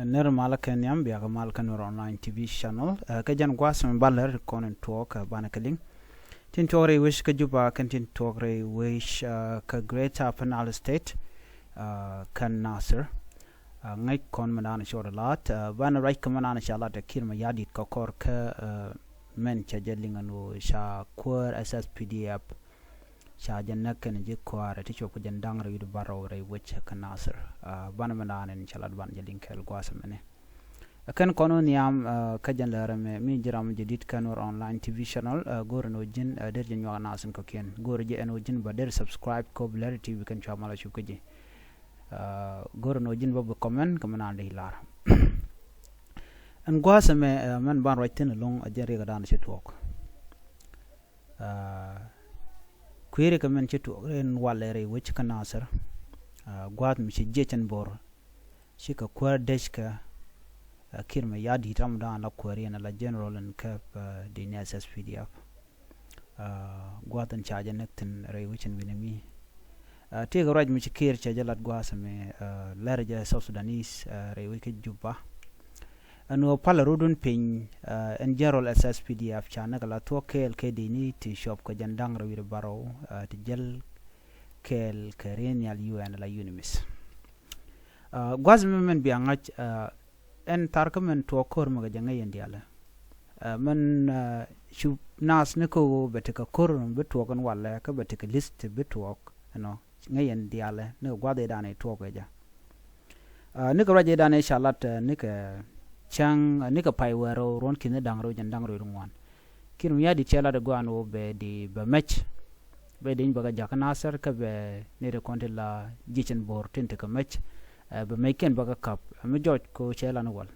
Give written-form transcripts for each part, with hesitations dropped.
ner malakan yam biya malakan online TV channel ka jan gwasam baller konen talk banakaling tin tore wish ka juba kan tin tore wish ka greater penal state kan nasir ngai kon manana short lot bana right kan manana shala da kirma yadit ka kor ka men cha jalingano sha kwar SSPDF sha janna kan je kwara ti chop jan dangra yudu baro re wich kan nasir bana manana in shala ban jalin kel gwasam ne kan kono niam ka jan la rame mi jiram jadid kan or online TV channel gorno jin der jin wa nasin ko ken gor je eno jin ba der subscribe ko bler TV kan chamala shu ko je gorno jin bob comment kamana de lar an gwasame man ban writing long a jere ga dan chetok kwere kamen chetok en walere which kan nasir gwat mi je chen bor shika kwar deshka kirma yadi tamdan la kwari na la general and cap the SSPDF gwatan charge nektin re wichin binami te ga raj mi kir charge lat gwasame larja South Sudanese re wike juba ano pala rodun pin en general SSPDF chana la to kel ke dini ti shop ko jandang re wir baro ti jel kel kerenial UN la unimis gwasame men bi angach en tarkamen to kor maga janga yendiala man shu nas ne ko betika kor beto kan wala ka betika list beto no ngayen diala ne gwade dane to ko ja ne ko raje dane shalat ne ka chang ne ka paiwaro ron kin dangro jandangro rungwan kirum ya di chela de gwano be di be match be din baga jaka nasar ka be ne de kontela jichen bor tinte ka match be maken baga kap mi joj ko chela no wal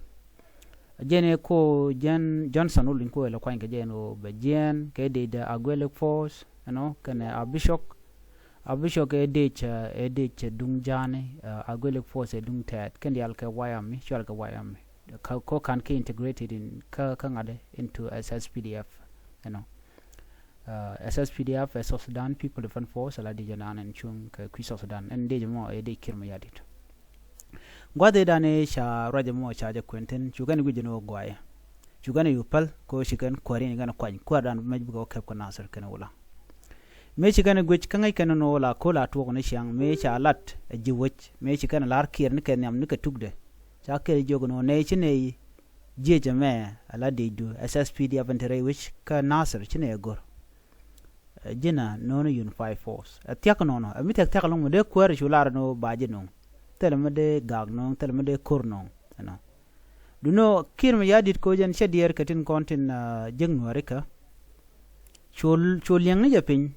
jene ko jen Johnson ulin ko la kwanke jeno be jen ke de agwele force kana abishok edich dung jane agwele force dung tat kendi alka wayami shalka wayami ko kan ke integrated in ka ngade into SSPDF SSPDF South Sudan People Defense Force ala de jana en chung ka South Sudan en de mo de kirma yadit gwade dane sha raja mo sha ja kwenten chugani gujeno gwaya chugani yupal ko shikan kwari ni gana kwany kwadan majbu ko kep ko nasar kana wala me chigana guj kangai kana no wala ko la to ko ne shang me sha lat jiwch me chikana lar kir ni ken yam ni ka tugde cha ke jogono ne chine je jame ala de du SSPD avantere which ka nasar chine gor jina no unified force atiak no no mi tek tek long de kwar shular no baje no telemede gagnon telemede kornon duno kirma yadit ko jen shedier katin kontin jengno reka chol yang ni japin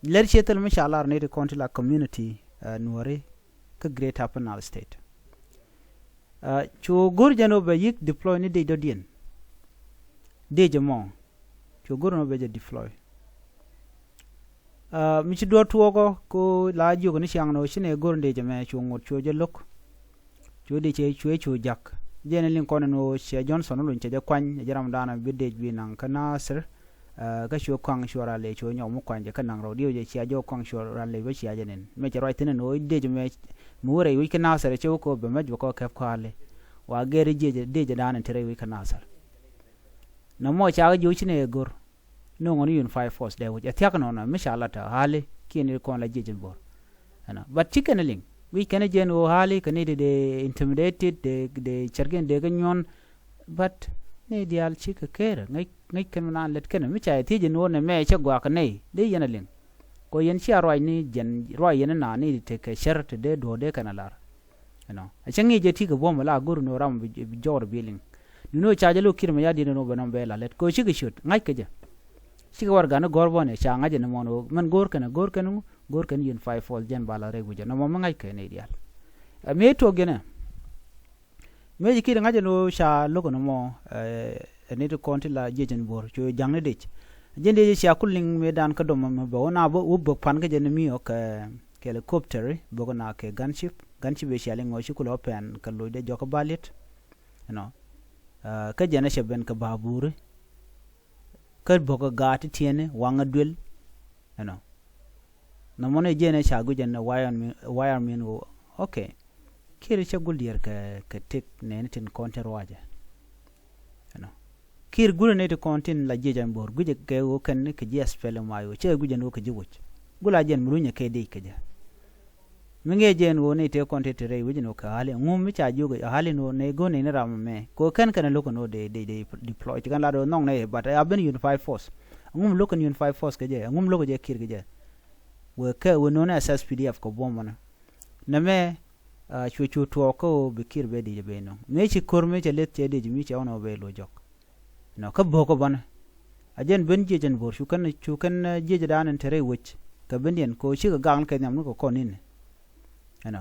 ler chetel mashallah ne kontin la community nuare ka great penal state cho gor jano be yik deploy ni de dodien de jamo cho gor no be deploy mi ci do tuogo ko la jogo ni siang no shine gornde jame chungot choje lok chodi che chue chu jak jene lin kono no she Johnson no nche je kwan jaram dana bidde bi nan kana sir ga shu kwang shora le chu nyo mu kwanje kanang ro dio je che jo kwang shora le we sia jenen me che right no de jame mu re wi kana sir che ko be majbo ko kef kwale wa gere je de je dana tere wi kana sir no mo cha ga ju chine gor no ngoni unified force de which attack no na mishala ta hali kini kon la jejin bor but chicken link we can gen o hali kan de intimidated de chargen de ganyon but ne dial chika kera ngai kan na let kan mi cha ti jin wona me cha gwa kan ne de yana link ko yen chi aroi ni jen roi yen na ni te ke shirt de do de kan lar a changi je ti ga bom la guru no ram bi jor billing no cha je lo kirma ya di no banam be la let ko chi ga shoot ngai ke je siga warga no gorbone changa je no mono man gor kan yin 5 fall jen bala re guje no mo ngai ke ne dial me to gene me ji kida ngaje no sha logo no mo ne to konti la jejen bor cho jangne de jende je sha kulling me dan ka do mo bo na bo ubbo pan ga je ne mi ok helicopter bo na ke gunship be sha lengo shi kulo pen ka lo de joko balit ka jena sheben ka babure kar boga gati tiene wanga dwel na mone jene chagu jenne wire min okay kir cha gul dier ka tek ne tin konter waje kir gul ne to kontin la je jan bor guje ke o kan ne ke jes pele mayo che guje no ke jiwuch gula jen murunya ke de ke ja minge jen wo ne te konte te re wuje no ka hale ngum mi cha jogo hale no ne go ne ram me ko kan kan loko no de deploy kan la do nong ne but aben unified force ngum loko unified force ke je ngum loko je kir ke je we ka we no na SSPDF ko bomana na me chu to ko be kir be de be no me chi kor me che let che de mi che ono be lo jok no ka boko bana ajen ben je jen bor chu kan je danan tere wuch ka bendien ko chi ga gang ke nyam no ko nin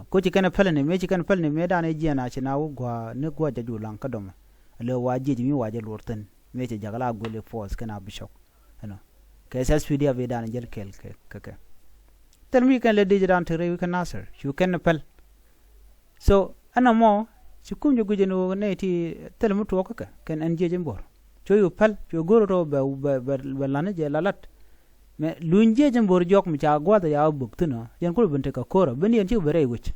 ko ci kana pelne me ci kana pelne me dane jena ci nawo gwa ne gwa jaju lan ka dom le waji mi waje lorten me ci jagala gole force kana bishop ke SSPD ave dane jel kel ke tel mi kan le dijidan tere wi kan nasir chu kan pel so ana mo ci kum jogu jeno ne ti tel mu to ka kan an jeje mbor cho yu pel cho goro ro be lane je lalat me lunje jem bor jok mi cha gwa da ya buktuna yen ko bente ka kora ben yen ci bere wich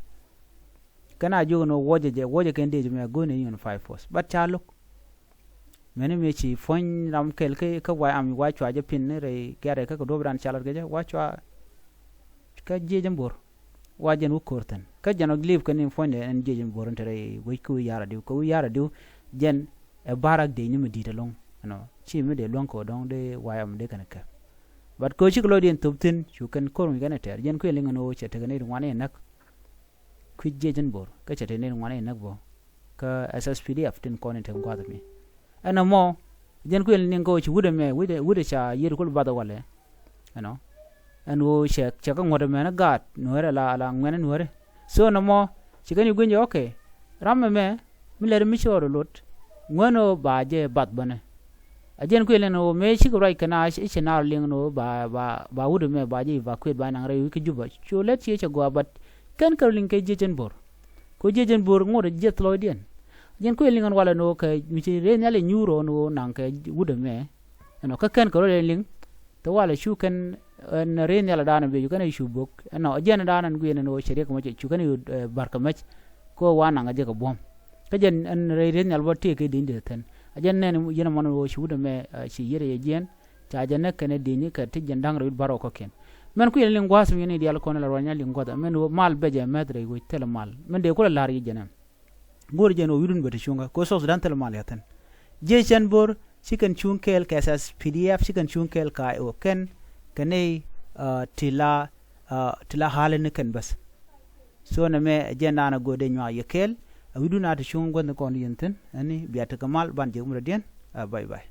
kana jogo no woje ken de me go ne unified force but cha lok mene me ci fon ram kel ke ka wa am wa chwa je pin ne re gere ka ko dobran chalar ge wa chwa ka je jem bor wa jen u korten ka jano glib kan in fon ne en je jem bor entre wi ku yara diu jen e barak de ni me di de long ci me de long ko dong de wa am de kan ka but ko chiklo dien tuptin chu kan korun gana ter jen ko linga no chete gane ngwane nak kujje jen bor ka chete ne ngwane nak bo ka SSPDF tin ko ne tem gwada mi ana mo jen ko linga ko chu wude me wude cha yir ko bada wale anu che ka ngode me na gat no era la ngene no re so no mo chigani gunje okay ramme me mi le mi choro lot ngono baje bat bane ajen ko leno me chi ko rai kana chi na ling no ba wude me ba ji ba kwet ba nang re ki juba cho let chi che go bat kan ka ling ke jejen bor ko jejen bor ngore jet lo dien ajen ko ling wala no ka mi chi re nyale nyuro no nang ke wude me ka kan ko re ling to wala chu kan na re nyala dana be kana chu bok ajen dana ngue no chere ko chu kan barka mach ko wana ngaje ko bom ka jen an re nyal ba te ke din de ten ajen ne yena mon wo shuda me ci yere ye jen ta jenne kene dini ka tijen dangro baro ko ken men ku yelen ngwas mi ne dial ko na ronya li ngoda men wo mal beje medre go tel mal men de ko la ri jenem gor jeno wirun bete chunga ko sos dan tel mal yaten je chen bor chicken chunkel ka SSPDF chicken chunkel ka o ken kene tila halen ken bas so na me jena na go de nya yekel we do not show ngon ko yenten ani biata kamal ban je umra den bye bye